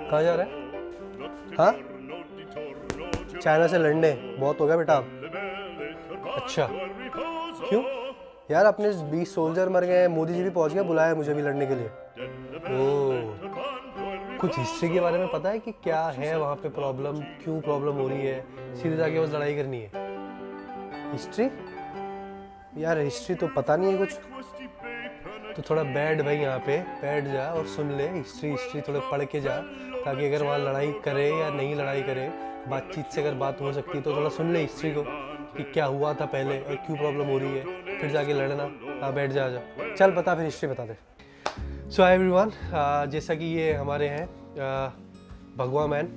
कहाँ जा रहा है? हाँ, चाइना से लड़ने। बहुत हो गया बेटा। अच्छा, क्यों यार? अपने 20 सोल्जर मर गए, मोदी जी भी पहुंच गए, बुलाया है मुझे भी लड़ने के लिए। ओह, कुछ हिस्ट्री के बारे में पता है कि क्या है वहाँ पे प्रॉब्लम, क्यों प्रॉब्लम हो रही है? सीधे जाके बस लड़ाई करनी है? हिस्ट्री? यार हिस्ट्री तो पता नहीं है कुछ। तो थोड़ा बैठ भाई, यहाँ पे बैठ जा और सुन ले हिस्ट्री थोड़ा पढ़ के जा, ताकि अगर वहाँ लड़ाई करे या नहीं लड़ाई करे, बातचीत से अगर बात हो सकती है तो थोड़ा सुन ले हिस्ट्री को कि क्या हुआ था पहले और क्यों प्रॉब्लम हो रही है, फिर जाके लड़ना। हाँ बैठ जा, जा चल, बता फिर हिस्ट्री बता दे। सो हाय एवरीवन, जैसा कि ये हमारे हैं भगवा मैन,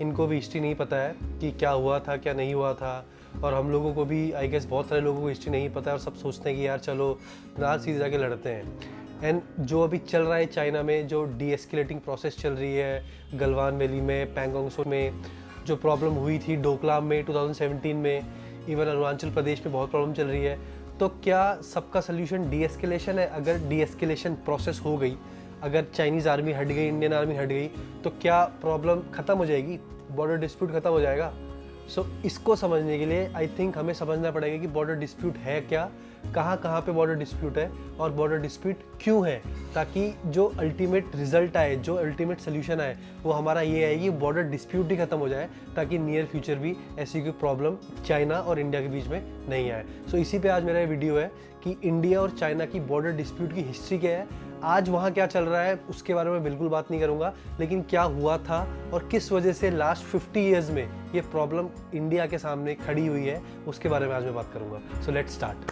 इनको भी हिस्ट्री नहीं पता है कि क्या हुआ था क्या नहीं हुआ था, और हम लोगों को भी आई गेस बहुत सारे लोगों को हिस्ट्री नहीं पता है, और सब सोचते हैं कि यार चलो ना सीधे जाके लड़ते हैं। एंड जो अभी चल रहा है चाइना में, जो डीएस्केलेटिंग प्रोसेस चल रही है, गलवान वैली में, पैंगोंग त्सो में जो प्रॉब्लम हुई थी, डोकलाम में 2017 में, इवन अरुणाचल प्रदेश में बहुत प्रॉब्लम चल रही है, तो क्या सबका सोल्यूशन डीएस्केलेशन है? अगर डीएस्केलेशन प्रोसेस हो गई, अगर चाइनीज़ आर्मी हट गई, इंडियन आर्मी हट गई, तो क्या प्रॉब्लम ख़त्म हो जाएगी? बॉर्डर डिस्प्यूट ख़त्म हो जाएगा? सो इसको समझने के लिए आई थिंक हमें समझना पड़ेगा कि बॉर्डर डिस्प्यूट है क्या, कहाँ पे बॉर्डर डिस्प्यूट है, और बॉर्डर डिस्प्यूट क्यों है, ताकि जो अल्टीमेट रिजल्ट आए, जो अल्टीमेट सोल्यूशन आए, वो हमारा ये है कि बॉर्डर डिस्प्यूट ही खत्म हो जाए, ताकि नियर फ्यूचर भी ऐसी कोई प्रॉब्लम चाइना और इंडिया के बीच में नहीं आए। सो इसी पे आज मेरा ये वीडियो है कि इंडिया और चाइना की बॉर्डर डिस्प्यूट की हिस्ट्री क्या है, आज वहाँ क्या चल रहा है उसके बारे में बिल्कुल बात नहीं करूँगा, लेकिन क्या हुआ था और किस वजह से लास्ट 50 ईयर्स में ये प्रॉब्लम इंडिया के सामने खड़ी हुई है, उसके बारे में आज मैं बात करूँगा। So let's start.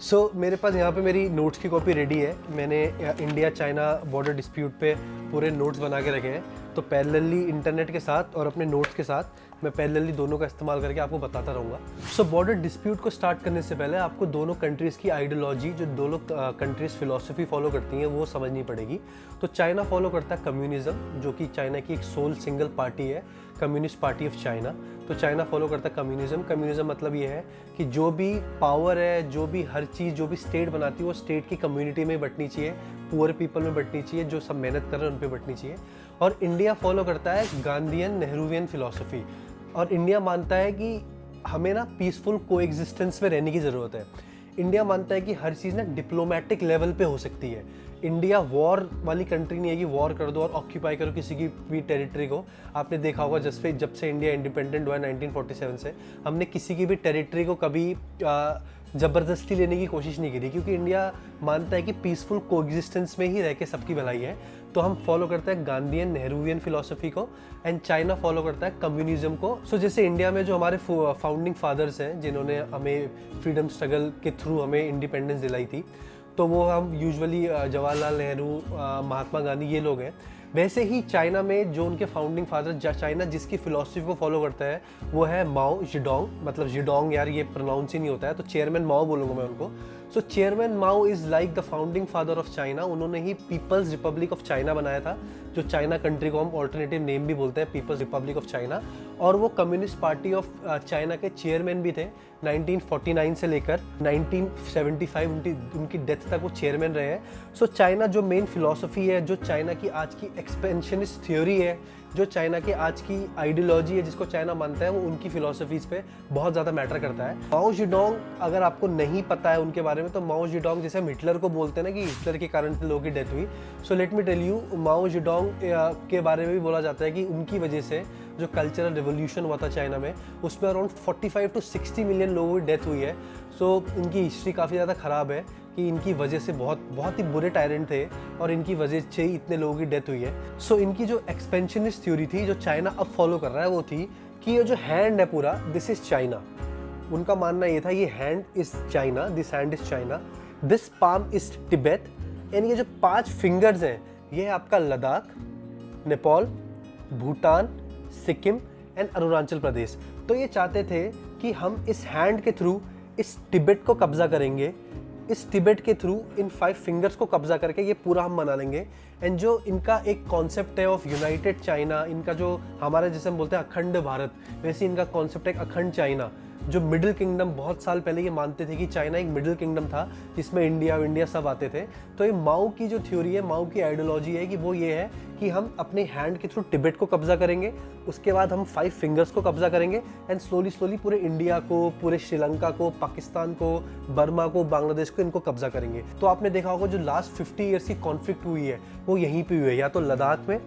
सो मेरे पास यहाँ पे मेरी नोट्स की कॉपी रेडी है। मैंने इंडिया चाइना बॉर्डर डिस्प्यूट पे पूरे नोट्स बना के रखे हैं, तो पैरेलली इंटरनेट के साथ और अपने नोट्स के साथ मैं पैरेलली दोनों का इस्तेमाल करके आपको बताता रहूँगा। सो बॉर्डर डिस्प्यूट को स्टार्ट करने से पहले आपको दोनों कंट्रीज़ की आइडियोलॉजी, जो दोनों कंट्रीज़ फिलॉसफी फॉलो करती हैं, वो समझनी पड़ेगी। तो चाइना फॉलो करता है कम्युनिज्म, जो कि चाइना की एक सोल सिंगल पार्टी है, कम्युनिस्ट पार्टी ऑफ चाइना। तो चाइना फॉलो करता है कम्युनिज्म। कम्युनिज्म मतलब ये है कि जो भी पावर है, जो भी हर चीज़, जो भी स्टेट बनाती है, वो स्टेट की कम्युनिटी में बंटनी चाहिए, पुअर पीपल में बंटनी चाहिए, जो सब मेहनत कर रहे हैं उन पे बंटनी चाहिए। और इंडिया फॉलो करता है गांधीयन नेहरूवियन फिलॉसफी, और इंडिया मानता है कि हमें ना पीसफुल कोएग्जिस्टेंस में रहने की ज़रूरत है। इंडिया मानता है कि हर चीज़ ना डिप्लोमेटिक लेवल पे हो सकती है। इंडिया वॉर वाली कंट्री नहीं है कि वॉर कर दो और ऑक्यूपाई करो किसी की भी टेरिटरी को। आपने देखा होगा जब से इंडिया इंडिपेंडेंट हुआ 1947 से, हमने किसी की भी टेरिटरी को कभी ज़बरदस्ती लेने की कोशिश नहीं करी, क्योंकि इंडिया मानता है कि पीसफुल कोएग्जिस्टेंस में ही रह के सबकी भलाई है। तो हम फॉलो करते हैं गांधीयन नेहरूवियन फिलॉसफी को, एंड चाइना फॉलो करता है कम्युनिज्म को। सो जैसे इंडिया में जो हमारे फाउंडिंग फादर्स हैं, जिन्होंने हमें फ्रीडम स्ट्रगल के थ्रू हमें इंडिपेंडेंस दिलाई थी, तो वो हम यूजुअली जवाहरलाल नेहरू, महात्मा गांधी, ये लोग हैं। वैसे ही चाइना में जो उनके फाउंडिंग फादर, चाइना जिसकी फिलॉसफी को फॉलो करता है वो है माओ जेडोंग, मतलब जेडोंग, यार ये प्रोनाउंस ही नहीं होता है, तो चेयरमैन माओ बोलूँगा मैं उनको। So chairman Mao is like the founding father of China. उन्होंने ही पीपल्स रिपब्लिक ऑफ चाइना बनाया था, जो चाइना कंट्री को हम ऑल्टरनेटिव नेम भी बोलते हैं, पीपल्स रिपब्लिक ऑफ चाइना। और वो कम्युनिस्ट पार्टी ऑफ चाइना के चेयरमैन भी थे। 1949 से लेकर 1975 उनकी डेथ तक वो चेयरमैन रहे हैं। सो चाइना जो मेन फिलॉसफी है, जो चाइना की आज की एक्सपेंशनिस्ट थ्योरी है, जो चाइना की आज की आइडियोलॉजी है, जिसको चाइना मानता है, वो उनकी फिलॉसफीज पे बहुत ज़्यादा मैटर करता है। माओ जेडोंग, अगर आपको नहीं पता है उनके बारे में, तो माओ जेडोंग जैसे हम हिटलर को बोलते हैं ना कि हिटलर के कारण लोगों की डेथ हुई, so let me tell you, Mao Zedong के बारे में भी बोला जाता है कि उनकी वजह से जो कल्चरल रिवोल्यूशन हुआ था चाइना में, उसमें अराउंड 45 to 60 मिलियन लोगों की डेथ हुई है। सो इनकी हिस्ट्री काफ़ी ज़्यादा ख़राब है कि इनकी वजह से बहुत ही बुरे टायरेंट थे, और इनकी वजह से ही इतने लोगों की डेथ हुई है। सो इनकी जो एक्सपेंशनिस्ट थ्योरी थी, जो चाइना अब फॉलो कर रहा है, वो थी कि ये जो हैंड है पूरा, दिस इज़ चाइना। उनका मानना ये था, ये hand is China, this hand is China, this palm is Tibet, and ये जो 5 फिंगर्स हैं, ये है आपका लद्दाख, नेपाल, भूटान, सिक्किम एंड अरुणाचल प्रदेश। तो ये चाहते थे कि हम इस हैंड के थ्रू इस तिब्बत को कब्जा करेंगे, इस तिब्बत के थ्रू इन 5 फिंगर्स को कब्जा करके ये पूरा हम मना लेंगे। एंड जो इनका एक कॉन्सेप्ट है ऑफ यूनाइटेड चाइना, इनका जो हमारे जैसे हम बोलते हैं अखंड भारत, वैसे इनका कॉन्सेप्ट है अखंड चाइना। जो मिडिल किंगडम, बहुत साल पहले ये मानते थे कि चाइना एक मिडिल किंगडम था जिसमें इंडिया सब आते थे। तो ये माओ की जो थ्योरी है, माओ की आइडियोलॉजी है कि वो ये है कि हम अपने हैंड के थ्रू तिब्बत को कब्जा करेंगे, उसके बाद हम 5 फिंगर्स को कब्जा करेंगे एंड स्लोली पूरे इंडिया को, पूरे श्रीलंका को, पाकिस्तान को, बर्मा को, बांग्लादेश को, इनको कब्जा करेंगे। तो आपने देखा होगा जो लास्ट 50 ईयर्स की कॉन्फ्लिक्ट हुई है वो यहीं पे हुई है, या तो लद्दाख में,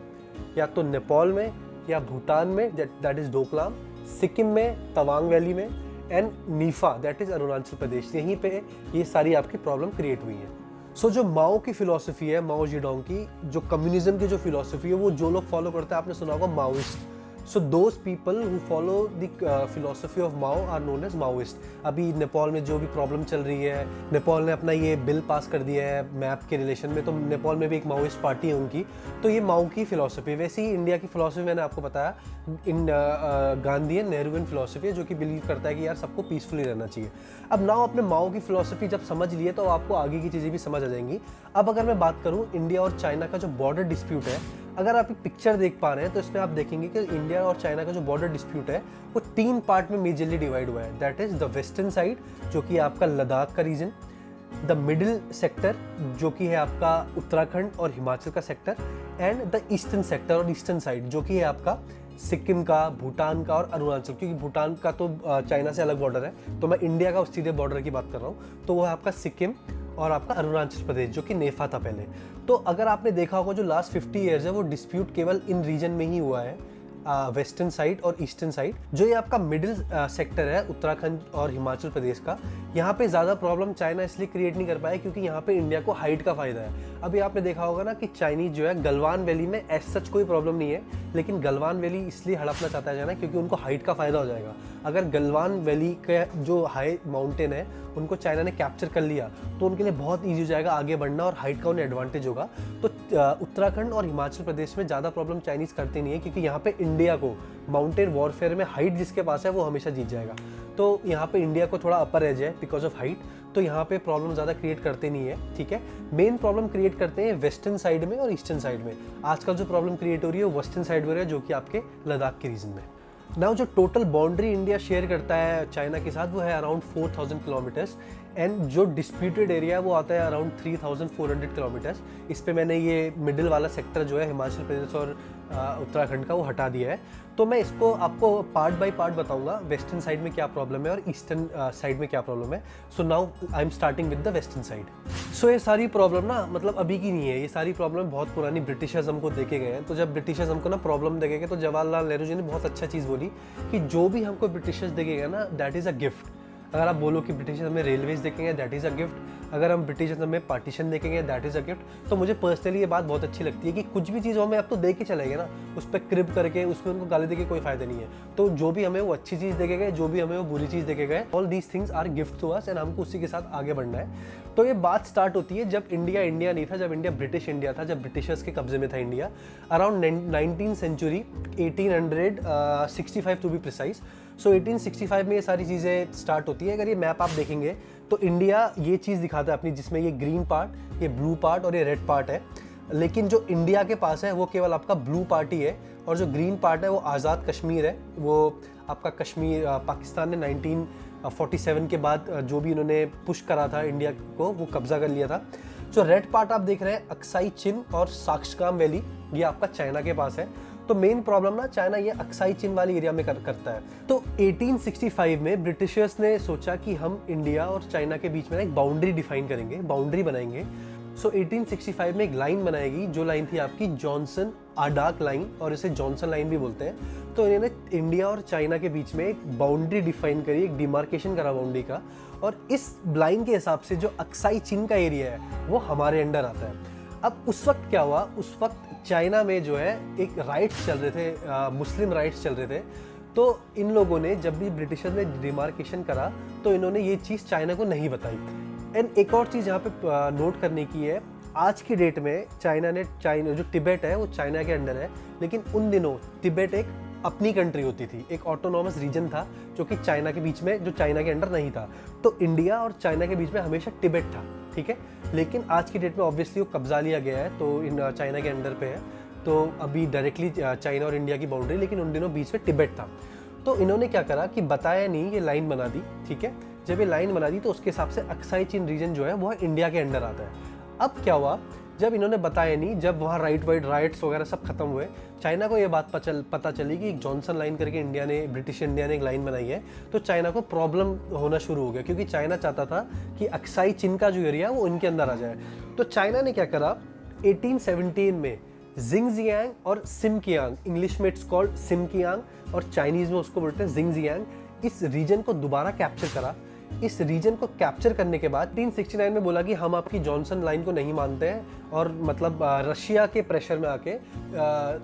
या तो नेपाल में, या भूटान में दैट इज डोकलाम, सिक्किम में तवांग वैली में, and NEFA that is Arunachal Pradesh. यहीं पे ये सारी आपकी प्रॉब्लम क्रिएट हुई है। सो जो माओ की फिलॉसफी है, माओ जेडोंग की जो कम्युनिज्म की जो फिलॉसफी है, वो जो लोग फॉलो करते हैं, आपने सुना होगा Maoist. So those people who follow the philosophy of Mao are known as Maoist. अभी नेपाल में जो भी प्रॉब्लम चल रही है, नेपाल ने अपना ये बिल पास कर दिया है मैप के रिलेशन में, तो नेपाल में भी एक माओइस्ट पार्टी है उनकी। तो ये माओ की फिलोसफी। वैसे ही इंडिया की फिलोसफी मैंने आपको बताया, गांधीयन नेहरूवियन फिलोसफी है जो कि बिलीव करता है कि यार सबको पीसफुली रहना चाहिए। अब नाउ आपने माओ की फिलोसफी जब समझ लिए तो आपको आगे की चीज़ें भी समझ आ जाएंगी। अब अगर मैं बात करूँ इंडिया और चाइना का जो बॉर्डर डिस्प्यूट है, अगर आप एक पिक्चर देख पा रहे हैं तो इसमें आप देखेंगे कि इंडिया और चाइना का जो बॉर्डर डिस्प्यूट है वो 3 पार्ट में मेजरली डिवाइड हुआ है। That is the western side जो कि आपका लद्दाख का रीजन, द मिडिल सेक्टर जो कि है आपका उत्तराखंड और हिमाचल का sector, and the eastern sector और ईस्टर्न साइड जो कि है आपका सिक्किम का, भूटान का और अरुणाचल। क्योंकि भूटान का तो चाइना से अलग बॉर्डर है, तो मैं इंडिया का सीधे बॉर्डर की बात कर रहा हूँ। तो वो है आपका सिक्किम और आपका अरुणाचल प्रदेश जो कि नेफा था पहले। तो अगर आपने देखा होगा जो लास्ट 50 ईयर्स है वो डिस्प्यूट केवल इन रीजन में ही हुआ है, वेस्टर्न साइड और ईस्टर्न साइड। जो ये आपका मिडिल सेक्टर है उत्तराखंड और हिमाचल प्रदेश का, यहाँ पे ज़्यादा प्रॉब्लम चाइना इसलिए क्रिएट नहीं कर पाया क्योंकि यहाँ पे इंडिया को हाइट का फ़ायदा है। अभी आपने देखा होगा ना कि चाइनीज जो है गलवान वैली में एज सच कोई प्रॉब्लम नहीं है, लेकिन गलवान वैली इसलिए हड़पना चाहता है चाइना क्योंकि उनको हाइट का फ़ायदा हो जाएगा। अगर गलवान वैली का जो हाई माउंटेन है उनको चाइना ने कैप्चर कर लिया तो उनके लिए बहुत ईजी हो जाएगा आगे बढ़ना और हाइट का उन्हें एडवांटेज होगा। तो उत्तराखंड और हिमाचल प्रदेश में ज़्यादा प्रॉब्लम चाइनीज़ करते नहीं है क्योंकि यहाँ पे इंडिया को माउंटेन वॉरफेयर में हाइट जिसके पास है वो हमेशा जीत जाएगा। तो यहाँ पे इंडिया को थोड़ा अपर एज है बिकॉज ऑफ हाइट, तो यहाँ पे प्रॉब्लम ज़्यादा क्रिएट करते नहीं है। ठीक है, मेन प्रॉब्लम क्रिएट करते हैं वेस्टर्न साइड में और ईस्टर्न साइड में। आजकल जो प्रॉब्लम क्रिएट हो रही है वो वेस्टर्न साइड में हो रही है जो कि आपके लद्दाख के रीजन में। नाउ जो टोटल बाउंड्री इंडिया शेयर करता है चाइना के साथ वो है अराउंड 4000 किलोमीटर्स, एंड जो डिस्प्यूटेड एरिया है वो आता है अराउंड 3400 किलोमीटर्स। इस पे मैंने ये मिडिल वाला सेक्टर जो है हिमाचल प्रदेश और उत्तराखंड का वो हटा दिया है। तो मैं इसको आपको पार्ट बाय पार्ट बताऊंगा, वेस्टर्न साइड में क्या प्रॉब्लम है और ईस्टर्न साइड में क्या प्रॉब्लम है। So now I am starting with the western side. So ये सारी प्रॉब्लम ना मतलब अभी की नहीं है, ये सारी प्रॉब्लम बहुत पुरानी ब्रिटिशर्स हमको देखे गए हैं। तो जब ब्रिटिशर्स हमको ना प्रॉब्लम देखे गए तो जवाहरलाल नेहरू जी ने बहुत अच्छा चीज़ बोली कि जो भी हमको ब्रिटिशर्स देखेगा ना दैट इज़ अ गिफ्ट। अगर आप बोलो कि ब्रिटिशर्स हमें रेलवेज देखेंगे दैट इज़ अ गिफ्ट, अगर हम ब्रिटिशर्स हमें पार्टीशन देखेंगे दैट इज़ अ गिफ्ट। तो मुझे पर्सनली ये बात बहुत अच्छी लगती है कि कुछ भी चीज़ हमें अब तो दे के चले गए ना, उस पर क्रिप करके उसमें उनको गाली देके कोई फायदा नहीं है। तो जो भी हमें वो अच्छी चीज़ देखे गए, जो भी हमें वो बुरी चीज़ देखे गए, all these things are gift to us and हमको उसी के साथ आगे बढ़ना है। तो ये बात स्टार्ट होती है जब इंडिया नहीं था, जब इंडिया ब्रिटिश इंडिया था, जब ब्रिटिशर्स के कब्जे में था India around 19th century 1865 to be precise. So 1865 में ये सारी चीज़ें स्टार्ट होती है। अगर ये मैप आप देखेंगे तो इंडिया ये चीज़ दिखाता है अपनी, जिसमें ये ग्रीन पार्ट, ये ब्लू पार्ट और ये रेड पार्ट है। लेकिन जो इंडिया के पास है वो केवल आपका ब्लू पार्ट ही है, और जो ग्रीन पार्ट है वो आज़ाद कश्मीर है। वो आपका कश्मीर पाकिस्तान ने 1947 के बाद जो भी इन्होंने पुश करा था इंडिया को वो कब्जा कर लिया था। जो रेड पार्ट आप देख रहे हैं अक्साई चिन और साक्सकाम वैली, ये आपका चाइना के पास है। तो मेन प्रॉब्लम ना चाइना ये अक्साई चिन वाली एरिया में करता है। तो 1865 में ब्रिटिशर्स ने सोचा कि हम इंडिया और चाइना के बीच में एक बाउंड्री डिफाइन करेंगे, बाउंड्री बनाएंगे। सो 1865 में एक लाइन बनाएगी जो लाइन थी आपकी जॉनसन आडाक लाइन, और इसे जॉनसन लाइन भी बोलते हैं। तो इन्होंने इंडिया और चाइना के बीच में एक बाउंड्री डिफाइन करी, एक डिमार्केशन करा बाउंड्री का, और इस लाइन के हिसाब से जो अक्साई चिन का एरिया है वो हमारे अंडर आता है। अब उस वक्त क्या हुआ, उस वक्त चाइना में जो है एक राइट्स चल रहे थे, मुस्लिम राइट्स चल रहे थे। तो इन लोगों ने जब भी ब्रिटिशर्स ने डिमार्केशन करा तो इन्होंने ये चीज़ चाइना को नहीं बताई। एंड एक और चीज़ यहाँ पे नोट करने की है, आज की डेट में चाइना जो तिब्बत है वो चाइना के अंडर है, लेकिन उन दिनों तिब्बत एक अपनी कंट्री होती थी, एक ऑटोनॉमस रीजन था जो कि चाइना के बीच में, जो चाइना के अंडर नहीं था। तो इंडिया और चाइना के बीच में हमेशा तिब्बत था, ठीक है। लेकिन आज की डेट में ऑब्वियसली वो कब्जा लिया गया है, तो इन चाइना के अंडर पे है। तो अभी डायरेक्टली चाइना और इंडिया की बाउंड्री, लेकिन उन दिनों बीच में तिब्बत था। तो इन्होंने क्या करा कि बताया नहीं, ये लाइन बना दी, ठीक है। जब ये लाइन बना दी तो उसके हिसाब से अक्साई चीन रीजन जो है वो इंडिया के अंडर आता है। अब क्या हुआ, जब इन्होंने बताया नहीं, जब वहाँ राइट्स वगैरह सब खत्म हुए, चाइना को ये बात पता चली कि एक जॉनसन लाइन करके इंडिया ने, ब्रिटिश इंडिया ने एक लाइन बनाई है, तो चाइना को प्रॉब्लम होना शुरू हो गया, क्योंकि चाइना चाहता था कि अक्साई चीन का जो एरिया है वो इनके अंदर आ जाए। तो चाइना ने क्या करा, 1817 में जिंगजियांग और सिमकियांग, इंग्लिश में इट्स कॉल्ड सिमकियांग और चाइनीज में उसको बोलते हैं जिंगजियांग, इस रीजन को दोबारा कैप्चर करा। इस रीजन को कैप्चर करने के बाद 1869 में बोला कि हम आपकी जॉनसन लाइन को नहीं मानते हैं, और मतलब रशिया के प्रेशर में आके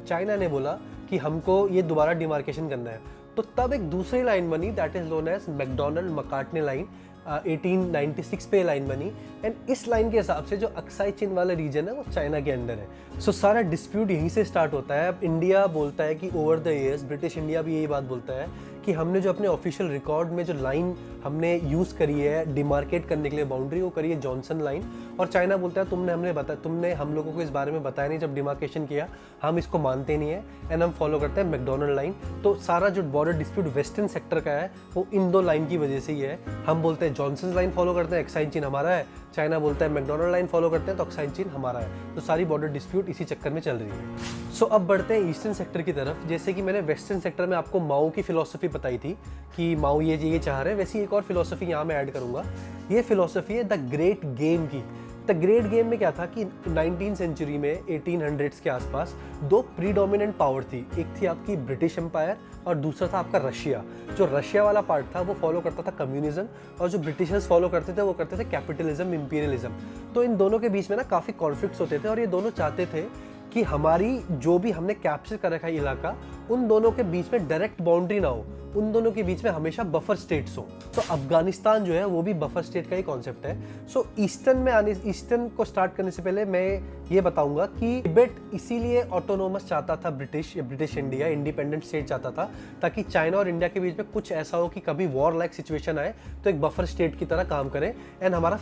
चाइना ने बोला कि हमको ये दोबारा डिमार्केशन करना है। तो तब एक दूसरी लाइन बनी, that is known as MacDonald Macartney line, 1896 पे लाइन बनी। एंड इस लाइन के हिसाब से जो अक्साई चीन वाला रीजन है वो चाइना के अंडर है। सो सारा डिस्प्यूट यहीं से स्टार्ट होता है। अब इंडिया बोलता है कि over the years, British India भी यही बात बोलता है कि हमने जो अपने ऑफिशियल रिकॉर्ड में जो लाइन हमने यूज़ करी है डिमार्केट करने के लिए बाउंड्री, वो करी है जॉनसन लाइन। और चाइना बोलता है तुमने हम लोगों को इस बारे में बताया नहीं जब डिमार्केशन किया, हम इसको मानते नहीं है एंड हम फॉलो करते हैं मैकडोनल्ड लाइन। तो सारा जो बॉर्डर डिस्प्यूट वेस्टर्न सेक्टर का है वो इन दो लाइन की वजह से ही है। हम बोलते हैं जॉनसन लाइन फॉलो करते हैं, अक्साई चीन हमारा है, चाइना बोलता है मैकडोनल्ड लाइन फॉलो करते हैं तो अक्साई चीन हमारा है। तो सारी बॉर्डर डिस्प्यूट इसी चक्कर में चल रही है। सो अब बढ़ते हैं ईस्टर्न सेक्टर की तरफ। जैसे कि मैंने वेस्टर्न सेक्टर में आपको माओ की फिलॉसफी बताई थी कि माओ ये चाह रहे हैं, वैसी एक और फिलॉसफी यहाँ मैं ऐड करूँगा। ये फिलॉसफी है द ग्रेट गेम की। द ग्रेट गेम में क्या था कि 19वीं सेंचुरी में 1800s के आसपास दो प्रीडोमिनेंट पावर थी, एक थी आपकी ब्रिटिश एम्पायर और दूसरा था आपका रशिया। जो रशिया वाला पार्ट था वो फॉलो करता था कम्युनिज्म, और जो ब्रिटिशर्स फॉलो करते थे वो करते थे कैपिटलिज्म, इंपीरियलिज्म। तो इन दोनों के बीच में ना काफ़ी कॉन्फ्लिक्ट्स होते थे, और ये दोनों चाहते थे कि हमारी जो भी हमने कैप्चर कर रखा है इलाका, उन दोनों के बीच में डायरेक्ट बाउंड्री ना हो, उन दोनों के बीच में हमेशा बफर स्टेट्स हो। तो अफगानिस्तान जो है वो भी बफर स्टेट का ही कॉन्सेप्ट है। सो ईस्टर्न को स्टार्ट करने से पहले मैं ये बताऊंगा कि तिब्बत इसीलिए ऑटोनोमस चाहता था, ब्रिटिश इंडिया इंडिपेंडेंट स्टेट चाहता था, ताकि चाइना और इंडिया के बीच में कुछ ऐसा हो कि कभी वॉर लाइक सिचुएशन आए तो एक बफर स्टेट की तरह काम करें, एंड हमारा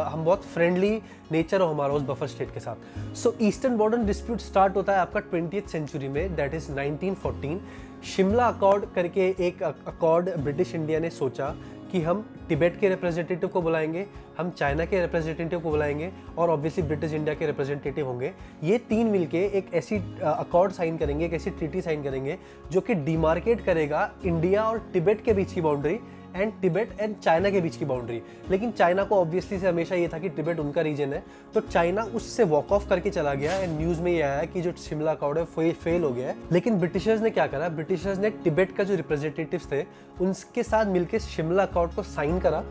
हम बहुत फ्रेंडली नेचर हो हमारा उस बफर स्टेट के साथ। सो ईस्टर्न बॉर्डर डिस्प्यूट स्टार्ट होता है आपका 20th सेंचुरी में, दैट इज 1914। शिमला अकॉर्ड करके एक अकॉर्ड ब्रिटिश इंडिया ने सोचा कि हम तिब्बत के रिप्रेजेंटेटिव को बुलाएंगे, हम चाइना के रिप्रेजेंटेटिव को बुलाएंगे, और ऑब्वियसली ब्रिटिश इंडिया के रिप्रेजेंटेटिव होंगे। ये तीन मिलके एक ऐसी अकॉर्ड साइन करेंगे, एक ऐसी ट्रीटी साइन करेंगे जो कि डिमार्केट करेगा इंडिया और तिब्बत के बीच की boundary and Tibet and China के बीच की बाउंड्री। लेकिन चाइना को ऑब्वियसली से हमेशा ये था कि तिब्बत उनका रीजन है, तो चाइना उससे वॉक ऑफ करके चला गया, एंड न्यूज़ में ये आया कि जो शिमला अकॉर्ड है फेल हो गया है। लेकिन ब्रिटिशर्स ने क्या करा, ब्रिटिशर्स ने तिब्बत का जो रिप्रेजेंटेटिव्स थे उनके साथ मिलकर शिमला अकॉर्ड को साइन करा,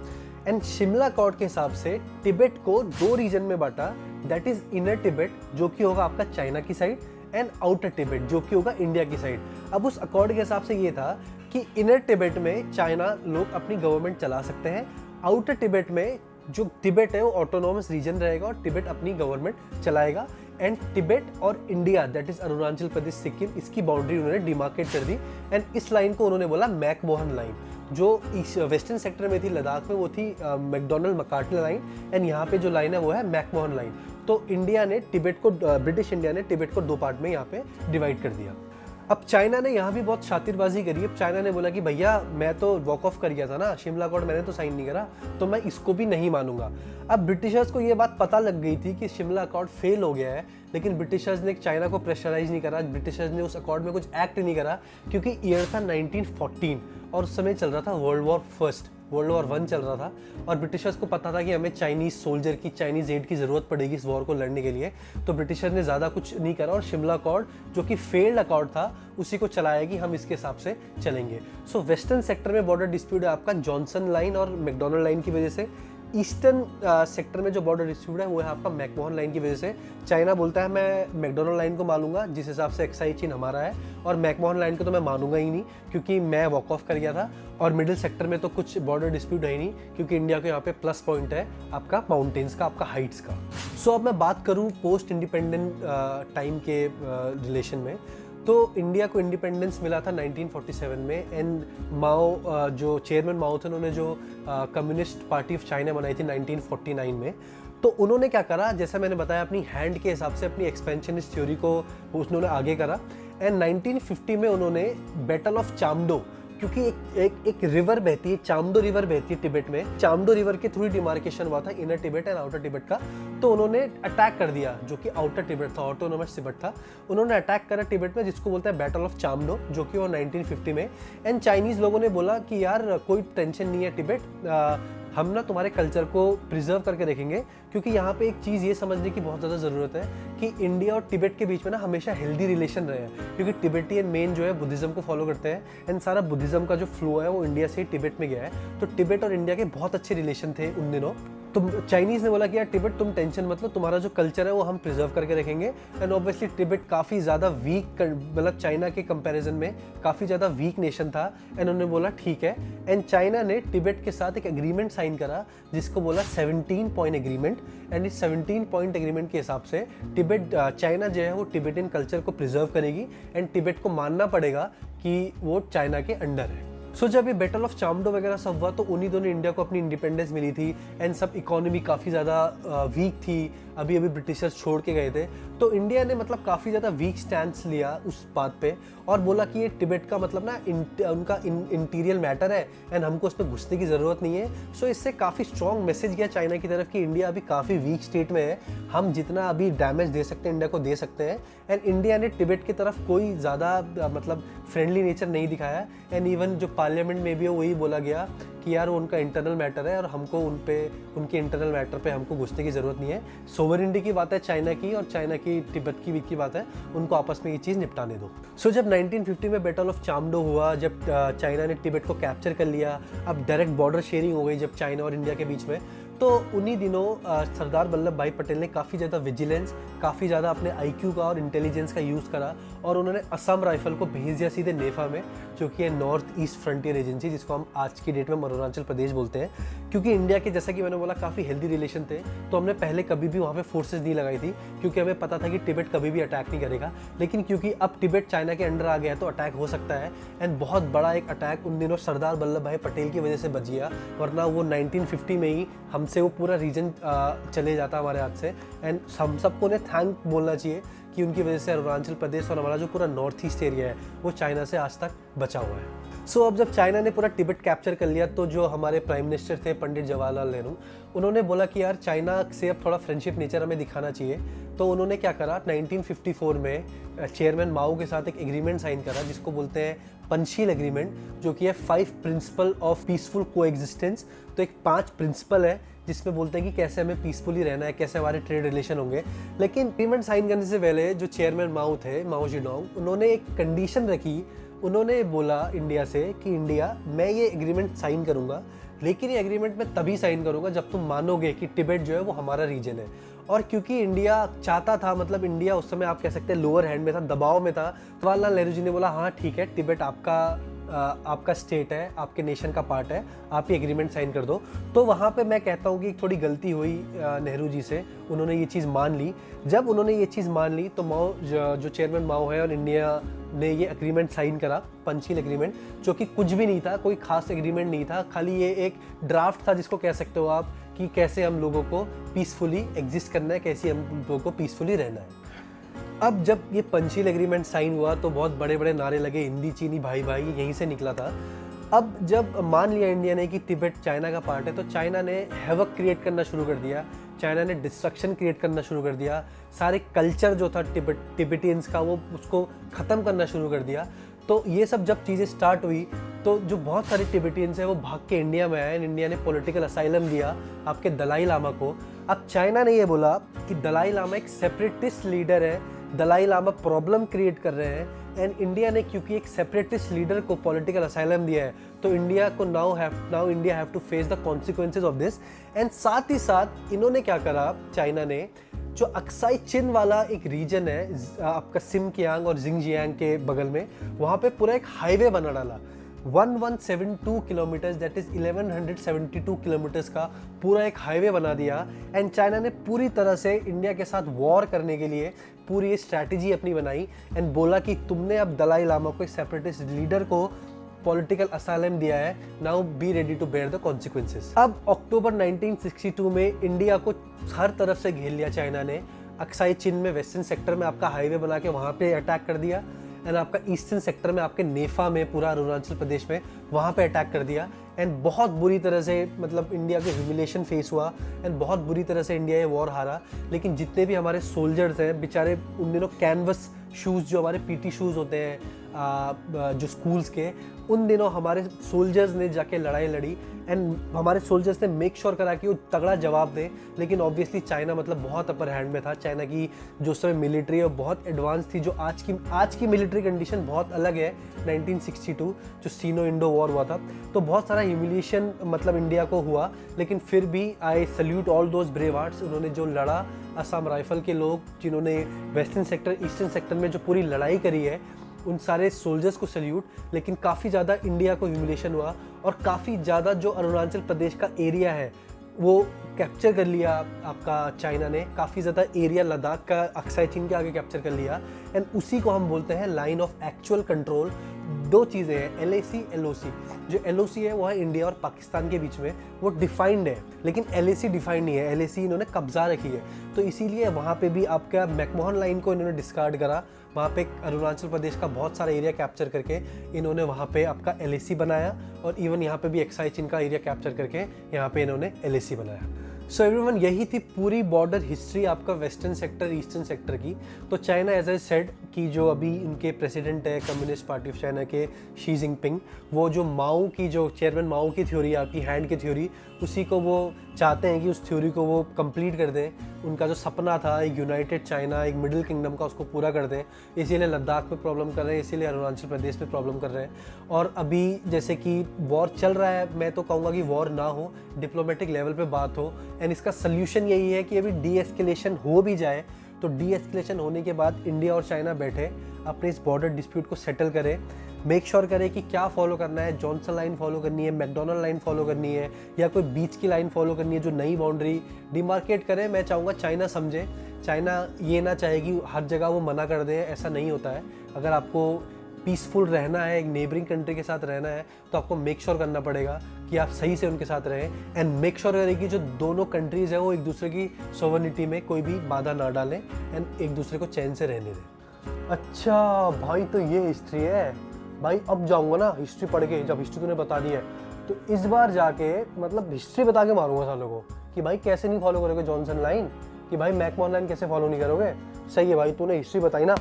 एंड शिमला अकॉर्ड के हिसाब से तिब्बत को दो रीजन में बांटा, दैट इज इनर तिब्बत जो कि होगा आपका चाइना की साइड, एंड आउटर तिब्बत जो कि होगा इंडिया की साइड। अब उस अकॉर्ड के हिसाब से ये था कि इनर तिब्बत में चाइना लोग अपनी गवर्नमेंट चला सकते हैं, आउटर तिब्बत में जो तिब्बत है वो ऑटोनोमस रीजन रहेगा और तिब्बत अपनी गवर्नमेंट चलाएगा, एंड तिब्बत और इंडिया दैट इज अरुणाचल प्रदेश, सिक्किम, इसकी बाउंड्री उन्होंने डिमार्केट कर दी। एंड इस लाइन को उन्होंने बोला मैकमोहन लाइन। जो इस वेस्टर्न सेक्टर में थी लद्दाख में वो थी मैकडोनल्ड मकार्टनी लाइन, एंड यहाँ पे जो लाइन है वो है मैकमोहन लाइन। तो इंडिया ने तिब्बत को, ब्रिटिश इंडिया ने तिब्बत को दो पार्ट में यहाँ पे डिवाइड कर दिया। अब चाइना ने यहाँ भी बहुत शातिरबाजी करी। अब चाइना ने बोला कि भैया मैं तो वॉक ऑफ कर गया था ना, शिमला अकॉर्ड मैंने तो साइन नहीं करा, तो मैं इसको भी नहीं मानूंगा। अब ब्रिटिशर्स को ये बात पता लग गई थी कि शिमला अकॉर्ड फेल हो गया है, लेकिन ब्रिटिशर्स ने चाइना को प्रेशराइज नहीं करा, ब्रिटिशर्स ने उस अकॉर्ड में कुछ एक्ट नहीं करा, क्योंकि ईयर था 1914 और उस समय चल रहा था वर्ल्ड वॉर 1 चल रहा था, और ब्रिटिशर्स को पता था कि हमें चाइनीज सोल्जर की, चाइनीज एड की ज़रूरत पड़ेगी इस वॉर को लड़ने के लिए। तो ब्रिटिशर ने ज़्यादा कुछ नहीं करा और शिमला अकॉर्ड जो कि फेल्ड अकॉर्ड था उसी को चलाया कि हम इसके हिसाब से चलेंगे। सो वेस्टर्न सेक्टर में बॉर्डर डिस्प्यूट है आपका जॉनसन लाइन और मैकडोनल्ड लाइन की वजह से। ईस्टर्न सेक्टर में जो बॉर्डर डिस्प्यूट है वो है आपका मैकमोहन लाइन की वजह से। चाइना बोलता है मैं मैकडोनल्ड लाइन को मानूंगा जिस हिसाब से अक्साई चीन हमारा है, और मैकमोहन लाइन को तो मैं मानूंगा ही नहीं क्योंकि मैं वॉक ऑफ कर गया था। और मिडिल सेक्टर में तो कुछ बॉर्डर डिस्प्यूट है ही नहीं क्योंकि इंडिया के यहाँ पे प्लस पॉइंट है आपका माउंटेन्स का, आपका हाइट्स का। सो अब मैं बात करूँ पोस्ट इंडिपेंडेंट टाइम के रिलेशन में, तो इंडिया को इंडिपेंडेंस मिला था 1947 में, एंड माओ जो चेयरमैन माओ थे उन्होंने जो कम्युनिस्ट पार्टी ऑफ चाइना बनाई थी 1949 में। तो उन्होंने क्या करा, जैसा मैंने बताया अपनी हैंड के हिसाब से अपनी एक्सपेंशनिस्ट थ्योरी को उन्होंने आगे करा, एंड 1950 में उन्होंने बैटल ऑफ चामडो, क्योंकि एक रिवर बहती है, चामडो रिवर बहती है तिब्बत में, चामडो रिवर के थ्रू डिमार्केशन हुआ था inner Tibet and outer Tibet का। तो उन्होंने अटैक कर दिया, जो कि आउटर तिब्बत था, ऑटोनोमस तिब्बत था। उन्होंने अटैक करा तिब्बत में, जिसको बोलते हैं बैटल ऑफ चामडो, जो कि वो 1950 में। एंड चाइनीज लोगों ने बोला कि यार कोई टेंशन नहीं है तिब्बत, हम ना तुम्हारे कल्चर को प्रिजर्व करके रखेंगे, क्योंकि यहाँ पे एक चीज़ ये समझने की बहुत ज़्यादा ज़रूरत है कि इंडिया और तिब्बत के बीच में ना हमेशा हेल्दी रिलेशन रहे हैं, क्योंकि तिब्बतियन मेन जो है बुद्धिज़्म को फॉलो करते हैं एंड सारा बुद्धिज़्म का जो फ्लो है वो इंडिया से ही तिब्बत में गया है। तो तिब्बत और इंडिया के बहुत अच्छे रिलेशन थे उन दिनों। तो चाइनीज़ ने बोला कि यार तिब्बत तुम टेंशन मत लो, तुम्हारा जो कल्चर है वो हम प्रिजर्व करके रखेंगे। एंड ऑब्वियसली तिब्बत काफ़ी ज़्यादा वीक, मतलब चाइना के कंपैरिजन में काफ़ी ज़्यादा वीक नेशन था। एंड उन्होंने बोला ठीक है। एंड चाइना ने तिब्बत के साथ एक एग्रीमेंट साइन करा, जिसको बोला 17 पॉइंट एग्रीमेंट। एंड इस 17 पॉइंट एग्रीमेंट के हिसाब से तिब्बत, चाइना जो है वो तिब्बतियन कल्चर को प्रिजर्व करेगी एंड तिब्बत को मानना पड़ेगा कि वो चाइना के अंडर है। सो जब ये बैटल ऑफ चामडो वगैरह सब हुआ तो उन्हीं दोनों इंडिया को अपनी इंडिपेंडेंस मिली थी एंड सब इकोनॉमी काफ़ी ज़्यादा वीक थी, अभी ब्रिटिशर्स छोड़ के गए थे। तो इंडिया ने मतलब काफ़ी ज़्यादा वीक स्टैंड लिया उस बात पे और बोला कि ये तिब्बत का मतलब ना उनका इंटीरियर मैटर है एंड हमको उस पर घुसने की ज़रूरत नहीं है। सो इससे काफ़ी स्ट्रॉन्ग मैसेज गया चाइना की तरफ कि इंडिया अभी काफ़ी वीक स्टेट में है, हम जितना अभी डैमेज दे सकते हैं इंडिया को दे सकते हैं। एंड इंडिया ने तिब्बत की तरफ कोई ज़्यादा मतलब फ्रेंडली नेचर नहीं दिखाया। एंड इवन जो पार्लियामेंट में भी वही बोला गया कि यार वो उनका इंटरनल मैटर है और हमको उनके इंटरनल मैटर पे हमको घुसने की ज़रूरत नहीं है। सोवरेनिटी की बात है चाइना की और चाइना की तिब्बत की बात है, उनको आपस में ये चीज़ निपटाने दो। सो जब 1950 में बैटल ऑफ चामडो हुआ, जब चाइना ने तिब्बत को कैप्चर कर लिया, अब डायरेक्ट बॉर्डर शेयरिंग हो गई जब चाइना और इंडिया के बीच में, तो उन्हीं दिनों सरदार वल्लभ भाई पटेल ने काफ़ी ज़्यादा विजिलेंस, काफ़ी ज़्यादा अपने आईक्यू का और इंटेलिजेंस का यूज़ करा और उन्होंने असम राइफल को भेज दिया सीधे नेफा में, जो कि है नॉर्थ ईस्ट फ्रंटियर एजेंसी, जिसको हम आज की डेट में अरुणाचल प्रदेश बोलते हैं। क्योंकि इंडिया के, जैसा कि मैंने बोला, काफ़ी हेल्दी रिलेशन थे, तो हमने पहले कभी भी वहाँ पे फोर्सेस नहीं लगाई थी, क्योंकि हमें पता था कि तिब्बत कभी भी अटैक नहीं करेगा। लेकिन क्योंकि अब तिब्बत चाइना के अंडर आ गया है तो अटैक हो सकता है। एंड बहुत बड़ा एक अटैक उन दिनों सरदार वल्लभ भाई पटेल की वजह से बच गया, वरना वो 1950 में ही हमसे वो पूरा रीजन चले जाता हमारे हाथ से। एंड हम सबको ने थैंक बोलना चाहिए कि उनकी वजह से अरुणाचल प्रदेश और हमारा जो पूरा नॉर्थ ईस्ट एरिया है वो चाइना से आज तक बचा हुआ है। सो अब जब चाइना ने पूरा तिब्बत कैप्चर कर लिया तो जो हमारे प्राइम मिनिस्टर थे पंडित जवाहरलाल नेहरू, उन्होंने बोला कि यार चाइना से अब थोड़ा फ्रेंडशिप नेचर हमें दिखाना चाहिए। तो उन्होंने क्या करा, 1954 में चेयरमैन माओ के साथ एक एग्रीमेंट साइन करा, जिसको बोलते हैं पंचशील एग्रीमेंट, जो कि है 5 प्रिंसिपल ऑफ पीसफुल को एग्जिस्टेंस। तो एक 5 प्रिंसिपल है जिसमें बोलते हैं कि कैसे हमें पीसफुली रहना है, कैसे हमारे ट्रेड रिलेशन होंगे। लेकिन एग्रीमेंट साइन करने से पहले जो चेयरमैन माओ थे, माओ जेडोंग, उन्होंने एक कंडीशन रखी। उन्होंने बोला इंडिया से कि इंडिया, मैं ये एग्रीमेंट साइन करूंगा, लेकिन ये एग्रीमेंट मैं तभी साइन करूंगा जब तुम मानोगे कि तिब्बत जो है वो हमारा रीजन है। और क्योंकि इंडिया चाहता था, मतलब इंडिया उस समय आप कह सकते हैं लोअर हैंड में था, दबाव में था, जवाहरलाल नेहरू जी ने बोला हाँ ठीक है, तिब्बत आपका स्टेट है, आपके नेशन का पार्ट है, आप ये एग्रीमेंट साइन कर दो। तो वहाँ पे मैं कहता हूँ कि एक थोड़ी गलती हुई नेहरू जी से, उन्होंने ये चीज़ मान ली। जब उन्होंने ये चीज़ मान ली तो माओ, जो चेयरमैन माओ है, और इंडिया ने ये एग्रीमेंट साइन करा, पंचशील एग्रीमेंट, जो कि कुछ भी नहीं था, कोई खास एग्रीमेंट नहीं था, खाली ये एक ड्राफ्ट था, जिसको कह सकते हो आप कि कैसे हम लोगों को पीसफुली एग्जिस्ट करना है, कैसे हम लोगों को पीसफुली रहना है। अब जब ये पंचशील एग्रीमेंट साइन हुआ तो बहुत बड़े बड़े नारे लगे, हिंदी चीनी भाई भाई, यहीं से निकला था। अब जब मान लिया इंडिया ने कि तिब्बत चाइना का पार्ट है, तो चाइना ने हैवक क्रिएट करना शुरू कर दिया, चाइना ने डिस्ट्रक्शन क्रिएट करना शुरू कर दिया, सारे कल्चर जो था तिब्बतियंस का वो उसको ख़त्म करना शुरू कर दिया। तो ये सब जब चीज़ें स्टार्ट हुई तो जो बहुत सारे तिब्बतियंस हैं वो भाग के इंडिया में आए। इंडिया ने पॉलिटिकल असाइलम दिया आपके दलाई लामा को। अब चाइना ने ये बोला कि दलाई लामा एक सेपरेटिस्ट लीडर है, दलाई लामा प्रॉब्लम क्रिएट कर रहे हैं। एंड इंडिया ने क्योंकि एक सेपरेटिस्ट लीडर को पॉलिटिकल असाइलम दिया है, तो इंडिया को now India have to face the consequences of this. And साथ ही साथ इन्होंने क्या करा, चाइना ने, जो अक्साई चिन वाला एक रीजन है आपका सिमकियांग और जिंगजियांग के बगल में, वहाँ पे पूरा एक हाईवे बना डाला 1172 किलोमीटर्स, दैट इज 1172 किलोमीटर्स का पूरा एक हाईवे बना दिया। एंड चाइना ने पूरी तरह से इंडिया के साथ वॉर करने के लिए पूरी स्ट्रैटेजी अपनी बनाई एंड बोला कि तुमने अब दलाई लामा को, एक सेपरेटिस्ट लीडर को, पॉलिटिकल असाइलम दिया है, now be ready to bear the consequences. अब अक्टूबर 1962 में इंडिया को हर तरफ से घेर लिया चाइना ने, अक्साई चिन में वेस्टर्न सेक्टर में आपका हाईवे बना के वहाँ पे अटैक कर दिया। एंड आपका ईस्टर्न सेक्टर में आपके नेफा में पूरा अरुणाचल प्रदेश में वहाँ पे अटैक कर दिया एंड बहुत बुरी तरह से मतलब इंडिया को ह्यूमिलेशन फेस हुआ एंड बहुत बुरी तरह से इंडिया ये वॉर हारा। लेकिन जितने भी हमारे सोल्जर्स हैं बेचारे उन दिनों कैनवस शूज़ जो हमारे पीटी शूज़ होते हैं जो स्कूल्स के, उन दिनों हमारे सोल्जर्स ने जाके लड़ाई लड़ी एंड हमारे सोल्जर्स ने मेक श्योर करा कि वो तगड़ा जवाब दें। लेकिन ऑब्वियसली चाइना मतलब बहुत अपर हैंड में था। चाइना की जो समय मिलिट्री है बहुत एडवांस थी। जो आज की मिलिट्री कंडीशन बहुत अलग है 1962 जो सीनो इंडो वॉर हुआ था। तो बहुत सारा ह्यूमिलिएशन मतलब इंडिया को हुआ, लेकिन फिर भी I salute all those brave hearts. उन्होंने जो लड़ा, असम राइफल के लोग जिन्होंने वेस्टर्न सेक्टर ईस्टर्न सेक्टर में जो पूरी लड़ाई करी है, उन सारे सोल्जर्स को सल्यूट। लेकिन काफ़ी ज़्यादा इंडिया को ह्यूमिलेशन हुआ और काफ़ी ज़्यादा जो अरुणाचल प्रदेश का एरिया है वो कैप्चर कर लिया आपका चाइना ने। काफ़ी ज़्यादा एरिया लद्दाख का अक्साई चीन के आगे कैप्चर कर लिया एंड उसी को हम बोलते हैं लाइन ऑफ एक्चुअल कंट्रोल। दो चीज़ें हैं, LAC LOC। जो LOC है वो है इंडिया और पाकिस्तान के बीच में, वो डिफाइंड है, लेकिन LAC डिफाइंड नहीं है। LAC इन्होंने कब्जा रखी है, तो इसीलिए वहाँ पे भी आपका मैकमोहन लाइन को इन्होंने डिस्कार्ड करा। वहाँ पे अरुणाचल प्रदेश का बहुत सारा एरिया कैप्चर करके इन्होंने वहाँ पे आपका LAC बनाया और इवन यहाँ पे भी एक्साई चीन का एरिया कैप्चर करके यहाँ पे इन्होंने LAC बनाया। सो एवरीवन, यही थी पूरी बॉर्डर हिस्ट्री आपका वेस्टर्न सेक्टर ईस्टर्न सेक्टर की। तो चाइना एज आई सेड कि जो अभी इनके प्रेसिडेंट है कम्युनिस्ट पार्टी ऑफ चाइना के शी जिनपिंग, वो जो माओ की जो चेयरमैन माओ की थ्योरी आपकी हैंड की थ्योरी, उसी को वो चाहते हैं कि उस थ्योरी को वो कंप्लीट कर दें। उनका जो सपना था एक यूनाइटेड चाइना, एक मिडिल किंगडम का, उसको पूरा कर दें। इसीलिए लद्दाख में प्रॉब्लम कर रहे हैं, इसीलिए अरुणाचल प्रदेश में प्रॉब्लम कर रहे हैं। और अभी जैसे कि वॉर चल रहा है, मैं तो कहूँगा कि वॉर ना हो, डिप्लोमेटिक लेवल पे बात हो एंड इसका सल्यूशन यही है कि अभी डी एस्केलेशन हो भी जाए तो डी एस्केलेशन होने के बाद इंडिया और चाइना बैठे अपने इस बॉर्डर डिस्प्यूट को सेटल करें। मेक श्योर करें कि क्या फॉलो करना है, जॉनसन लाइन फॉलो करनी है, मैकडोनल्ड लाइन फॉलो करनी है, या कोई बीच की लाइन फॉलो करनी है जो नई बाउंड्री डिमार्केट करें। मैं चाहूँगा चाइना समझे, चाइना ये ना चाहे कि हर जगह वो मना कर दे, ऐसा नहीं होता है। अगर आपको पीसफुल रहना है, एक नेबरिंग कंट्री के साथ रहना है, तो आपको मेक श्योर करना पड़ेगा कि आप सही से उनके साथ रहें एंड मेक श्योर करें कि जो दोनों कंट्रीज़ हैं वो एक दूसरे की सोवर्निटी में कोई भी बाधा ना डालें एंड एक दूसरे को चैन से रहने दें। अच्छा भाई, तो ये हिस्ट्री है भाई। अब जाऊँगा ना हिस्ट्री पढ़ के, जब हिस्ट्री तूने बता दी है तो इस बार जाके मतलब हिस्ट्री बता के मारूंगा सालों को कि भाई कैसे नहीं फॉलो करोगे जॉनसन लाइन, कि भाई मैकमोहन लाइन कैसे फॉलो नहीं करोगे। सही है भाई, तूने हिस्ट्री बताई ना,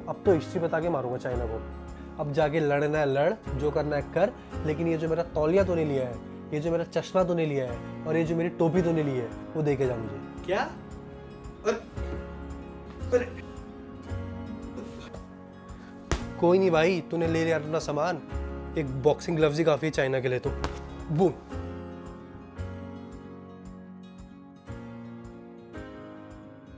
अब तो हिस्ट्री बता के मारूंगा चाइना को। अब जाके लड़ना है लड़, जो करना है कर, लेकिन ये जो मेरा तौलिया तूने लिया है, ये जो मेरा चश्मा तूने लिया है और ये जो मेरी टोपी तूने ली है वो दे के जा मुझे। क्या? पर कोई नहीं भाई, तूने ले लिया अपना सामान, एक बॉक्सिंग ग्लव्स ही काफ़ी है चाइना के लिए तो। बूम।